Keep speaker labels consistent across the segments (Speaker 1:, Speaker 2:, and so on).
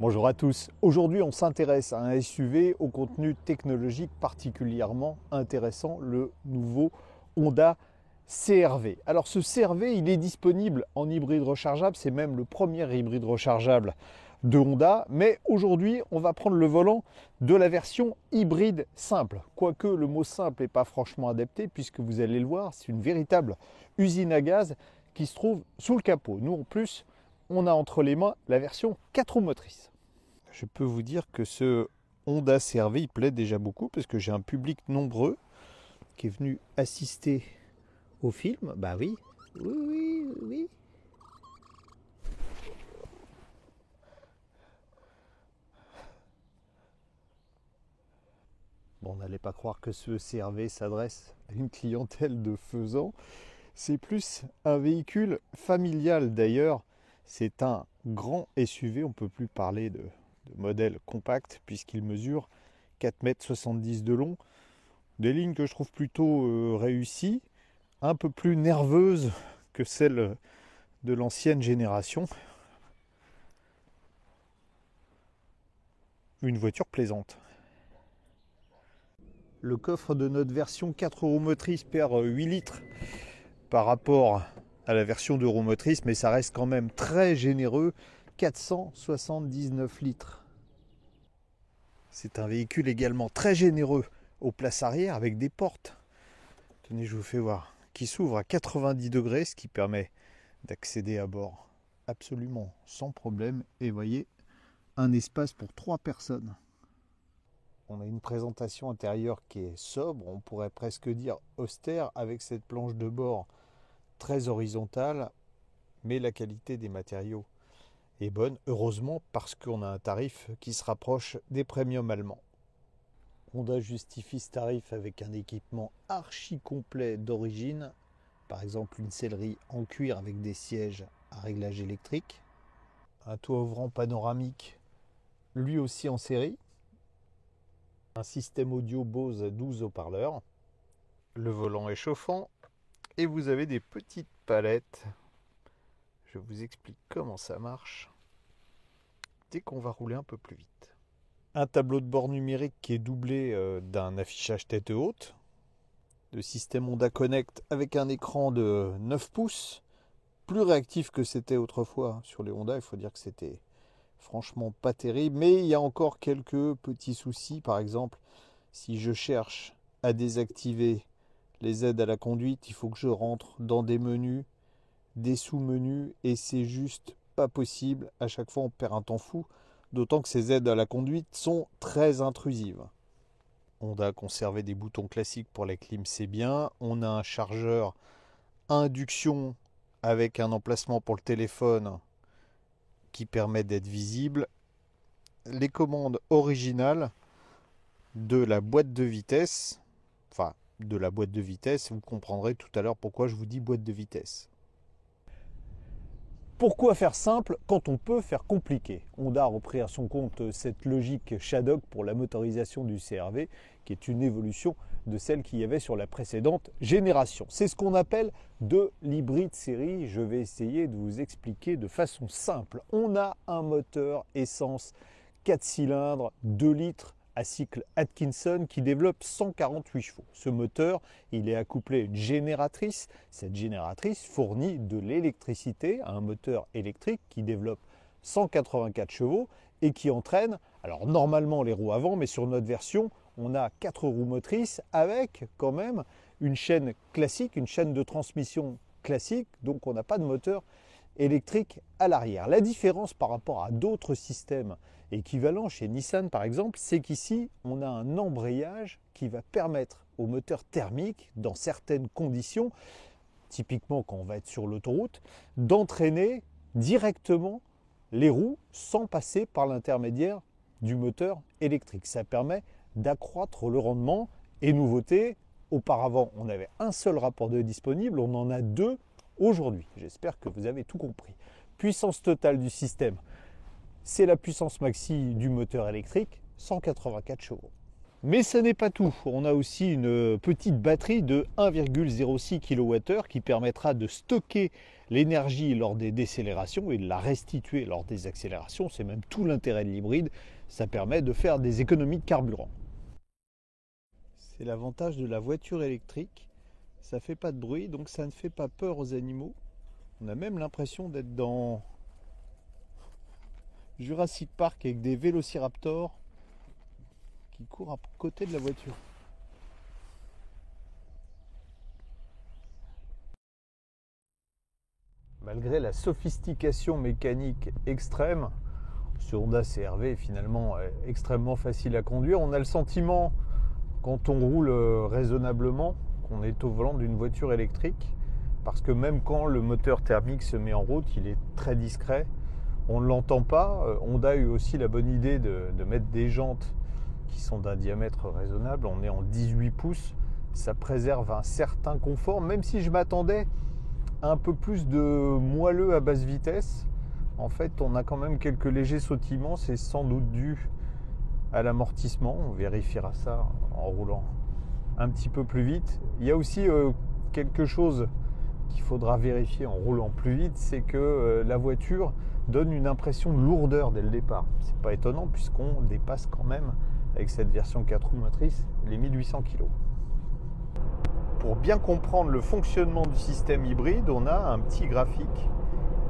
Speaker 1: Bonjour à tous. Aujourd'hui, on s'intéresse à un SUV au contenu technologique particulièrement intéressant, le nouveau Honda CR-V. Alors ce CR-V, il est disponible en hybride rechargeable, c'est même le premier hybride rechargeable de Honda, mais aujourd'hui, on va prendre le volant de la version hybride simple. Quoique le mot simple n'est pas franchement adapté, puisque vous allez le voir, c'est une véritable usine à gaz qui se trouve sous le capot. Nous, en plus, on a entre les mains la version 4 roues motrices. Je peux vous dire que ce Honda CR-V, il plaît déjà beaucoup parce que j'ai un public nombreux qui est venu assister au film. Bah oui, oui. Bon, on n'allait pas croire que ce CR-V s'adresse à une clientèle de faisans. C'est plus un véhicule familial d'ailleurs. C'est un grand SUV, on ne peut plus parler de modèle compact puisqu'il mesure 4,70 m de long. Des lignes que je trouve plutôt réussies, un peu plus nerveuses que celles de l'ancienne génération. Une voiture plaisante. Le coffre de notre version 4 roues motrices perd 8 litres par rapport à la version 2 roues motrices, mais ça reste quand même très généreux, 479 litres. C'est un véhicule également très généreux aux places arrière avec des portes. Tenez, je vous fais voir, qui s'ouvrent à 90 degrés, ce qui permet d'accéder à bord absolument sans problème. Et voyez, un espace pour 3 personnes. On a une présentation intérieure qui est sobre, on pourrait presque dire austère, avec cette planche de bord très horizontale, mais la qualité des matériaux est bonne, heureusement, parce qu'on a un tarif qui se rapproche des premiums allemands. Honda justifie ce tarif avec un équipement archi complet d'origine, par exemple une sellerie en cuir avec des sièges à réglage électrique, un toit ouvrant panoramique, lui aussi en série, un système audio Bose à 12 haut-parleurs, le volant est chauffant et vous avez des petites palettes. Je vous explique comment ça marche dès qu'on va rouler un peu plus vite. Un tableau de bord numérique qui est doublé d'un affichage tête haute, de système Honda Connect avec un écran de 9 pouces, plus réactif que c'était autrefois sur les Honda. Il faut dire que c'était franchement pas terrible, mais il y a encore quelques petits soucis. Par exemple, si je cherche à désactiver les aides à la conduite, il faut que je rentre dans des menus, des sous-menus, et c'est juste pas possible. À chaque fois on perd un temps fou, d'autant que ces aides à la conduite sont très intrusives. Honda a conservé des boutons classiques pour la clim, c'est bien. On a un chargeur à induction avec un emplacement pour le téléphone qui permet d'être visible. Les commandes originales de la boîte de vitesse, vous comprendrez tout à l'heure pourquoi je vous dis boîte de vitesse. Pourquoi faire simple quand on peut faire compliqué? Honda a repris à son compte cette logique Shadok pour la motorisation du CR-V, qui est une évolution de celle qu'il y avait sur la précédente génération. C'est ce qu'on appelle de l'hybride série. Je vais essayer de vous expliquer de façon simple. On a un moteur essence 4 cylindres, 2 litres à cycle Atkinson qui développe 148 chevaux. Ce moteur, il est accouplé à une génératrice. Cette génératrice fournit de l'électricité à un moteur électrique qui développe 184 chevaux et qui entraîne, alors normalement les roues avant, mais sur notre version, on a 4 roues motrices avec quand même une chaîne classique, une chaîne de transmission classique, donc on n'a pas de moteur électrique à l'arrière. La différence par rapport à d'autres systèmes équivalents chez Nissan par exemple, c'est qu'ici on a un embrayage qui va permettre au moteur thermique, dans certaines conditions, typiquement quand on va être sur l'autoroute, d'entraîner directement les roues sans passer par l'intermédiaire du moteur électrique. Ça permet d'accroître le rendement. Et nouveauté, auparavant on avait un seul rapport de disponible, on en a 2 aujourd'hui. J'espère que vous avez tout compris. Puissance totale du système, c'est la puissance maxi du moteur électrique, 184 chevaux. Mais ce n'est pas tout. On a aussi une petite batterie de 1,06 kWh qui permettra de stocker l'énergie lors des décélérations et de la restituer lors des accélérations. C'est même tout l'intérêt de l'hybride. Ça permet de faire des économies de carburant. C'est l'avantage de la voiture électrique. Ça ne fait pas de bruit, donc ça ne fait pas peur aux animaux. On a même l'impression d'être dans Jurassic Park avec des vélociraptors qui courent à côté de la voiture. Malgré la sophistication mécanique extrême, ce Honda CR-V est finalement extrêmement facile à conduire. On a le sentiment, quand on roule raisonnablement, qu'on est au volant d'une voiture électrique, parce que même quand le moteur thermique se met en route, il est très discret. On ne l'entend pas. Honda a eu aussi la bonne idée de mettre des jantes qui sont d'un diamètre raisonnable. On est en 18 pouces. Ça préserve un certain confort, même si je m'attendais à un peu plus de moelleux à basse vitesse. En fait, on a quand même quelques légers sautillements. C'est sans doute dû à l'amortissement. On vérifiera ça en roulant un petit peu plus vite. Il y a aussi quelque chose qu'il faudra vérifier en roulant plus vite, c'est que la voiture donne une impression de lourdeur dès le départ. C'est pas étonnant puisqu'on dépasse quand même, avec cette version 4 roues motrices, les 1800 kg. Pour bien comprendre le fonctionnement du système hybride, on a un petit graphique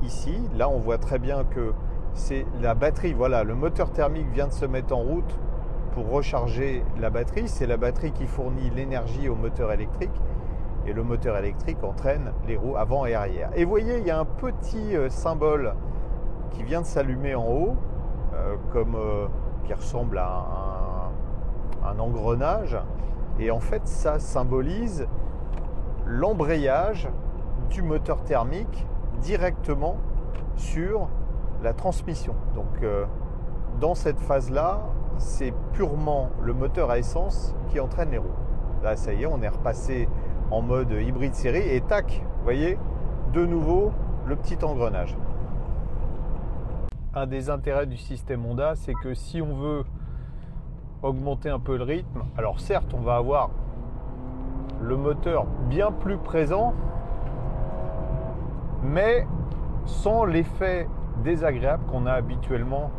Speaker 1: ici. Là, on voit très bien que c'est la batterie. Voilà, le moteur thermique vient de se mettre en route pour recharger la batterie. C'est la batterie qui fournit l'énergie au moteur électrique. Et le moteur électrique entraîne les roues avant et arrière. Et vous voyez, il y a un petit symbole qui vient de s'allumer en haut, qui ressemble à un engrenage. Et en fait, ça symbolise l'embrayage du moteur thermique directement sur la transmission. Donc, dans cette phase-là, c'est purement le moteur à essence qui entraîne les roues. Là, ça y est, on est repassé en mode hybride série et tac, vous voyez, de nouveau le petit engrenage. Un des intérêts du système Honda, c'est que si on veut augmenter un peu le rythme, alors certes, on va avoir le moteur bien plus présent, mais sans l'effet désagréable qu'on a habituellement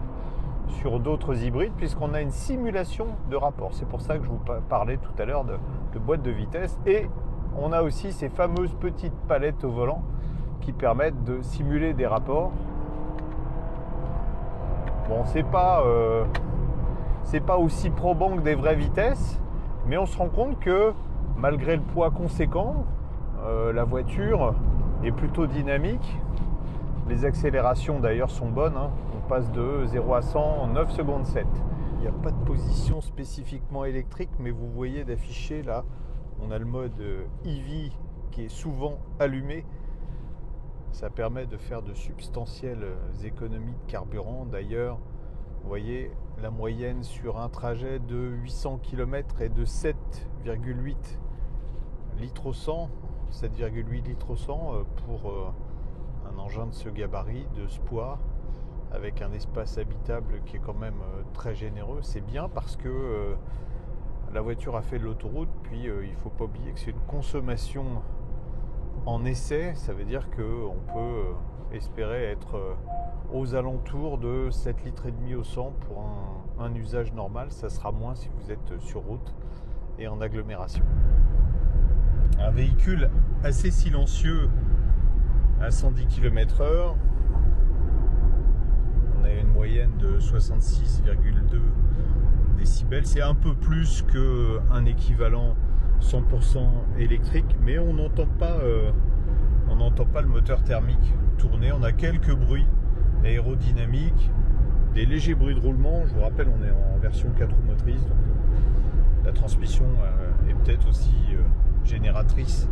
Speaker 1: sur d'autres hybrides, puisqu'on a une simulation de rapport. C'est pour ça que je vous parlais tout à l'heure de boîte de vitesse. Et on a aussi ces fameuses petites palettes au volant qui permettent de simuler des rapports. Bon, c'est pas aussi probant que des vraies vitesses, mais on se rend compte que malgré le poids conséquent, la voiture est plutôt dynamique. Les accélérations d'ailleurs sont bonnes, hein. On passe de 0 à 100 en 9 secondes 7. Il n'y a pas de position spécifiquement électrique, mais vous voyez d'afficher là, on a le mode EV qui est souvent allumé. Ça permet de faire de substantielles économies de carburant. D'ailleurs, vous voyez, la moyenne sur un trajet de 800 km est de 7,8 litres au 100. 7,8 litres au 100 pour un engin de ce gabarit, de ce poids, avec un espace habitable qui est quand même très généreux. C'est bien parce que la voiture a fait de l'autoroute, puis il ne faut pas oublier que c'est une consommation en essai. Ça veut dire qu'on peut espérer être aux alentours de 7,5 litres au 100 pour un usage normal. Ça sera moins si vous êtes sur route et en agglomération. Un véhicule assez silencieux à 110 km/h. On a une moyenne de 66,2 décibels. C'est un peu plus qu'un équivalent 100% électrique, mais on n'entend pas le moteur thermique tourner. On a quelques bruits aérodynamiques, des légers bruits de roulement. Je vous rappelle, on est en version 4 roues motrices, donc la transmission est peut-être aussi génératrice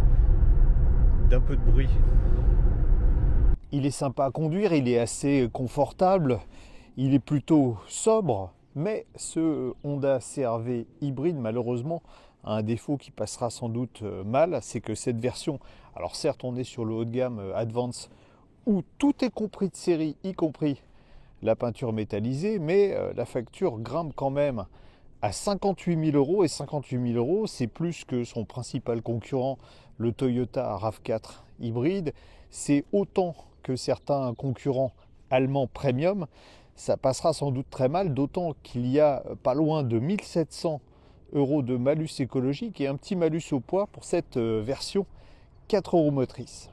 Speaker 1: d'un peu de bruit. Il est sympa à conduire, il est assez confortable, il est plutôt sobre, mais ce Honda CR-V hybride malheureusement a un défaut qui passera sans doute mal, c'est que cette version, alors certes on est sur le haut de gamme Advance où tout est compris de série, y compris la peinture métallisée, mais la facture grimpe quand même à 58 000 euros. Et 58 000 euros, c'est plus que son principal concurrent, le Toyota RAV4 hybride. C'est autant que certains concurrents allemands premium. Ça passera sans doute très mal, d'autant qu'il y a pas loin de 1700 euros de malus écologique et un petit malus au poids pour cette version 4 roues motrices.